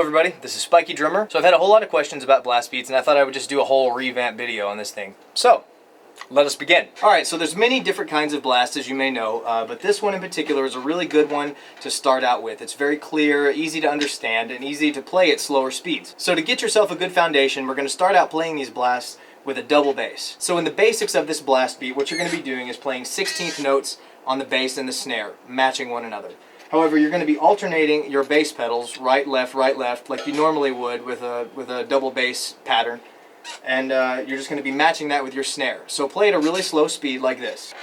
everybody, this is Spikeydrummer. So I've had a whole lot of questions about blast beats, and I thought I would just do a whole revamp video on this thing. So, let us begin. Alright, so there's many different kinds of blasts, as you may know, but this one in particular is a really good one to start out with. It's very clear, easy to understand, and easy to play at slower speeds. So to get yourself a good foundation, we're going to start out playing these blasts with a double bass. So in the basics of this blast beat, what you're going to be doing is playing 16th notes on the bass and the snare, matching one another. However, you're going to be alternating your bass pedals, right, left, like you normally would with a double bass pattern. And you're just going to be matching that with your snare. So play at a really slow speed like this.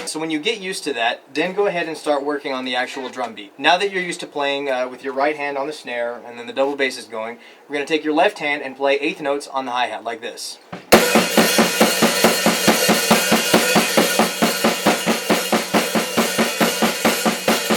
So when you get used to that, then go ahead and start working on the actual drum beat. Now that you're used to playing with your right hand on the snare and then the double bass is going, we're going to take your left hand and play 8th notes on the hi-hat like this.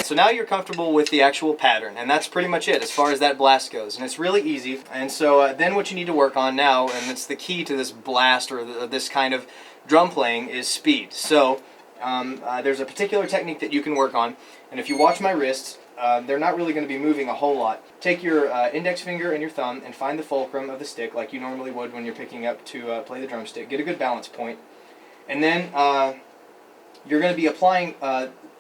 So now you're comfortable with the actual pattern, and that's pretty much it as far as that blast goes. And it's really easy. And so then what you need to work on now, and it's the key to this blast or this kind of drum playing, is speed. So there's a particular technique that you can work on, and if you watch my wrists, they're not really going to be moving a whole lot. Take your index finger and your thumb and find the fulcrum of the stick like you normally would when you're picking up to play the drumstick. Get a good balance point, and then you're going to be applying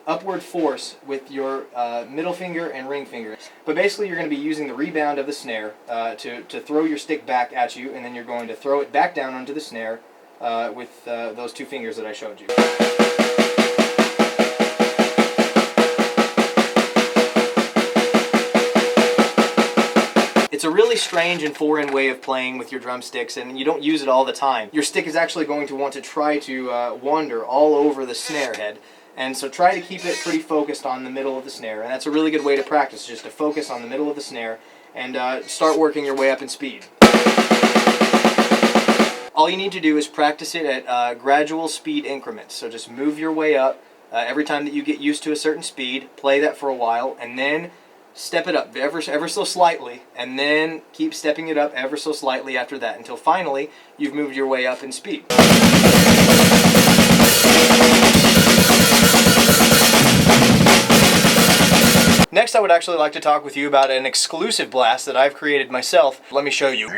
upward force with your middle finger and ring finger. But basically you're going to be using the rebound of the snare to throw your stick back at you, and then you're going to throw it back down onto the snare with those two fingers that I showed you. It's a really strange and foreign way of playing with your drumsticks, and you don't use it all the time. Your stick is actually going to want to try to wander all over the snare head. And so try to keep it pretty focused on the middle of the snare, and that's a really good way to practice, just to focus on the middle of the snare and start working your way up in speed. All you need to do is practice it at gradual speed increments, so just move your way up every time that you get used to a certain speed, play that for a while, and then step it up ever so slightly, and then keep stepping it up ever so slightly after that, until finally you've moved your way up in speed. Next, I would actually like to talk with you about an exclusive blast that I've created myself. Let me show you.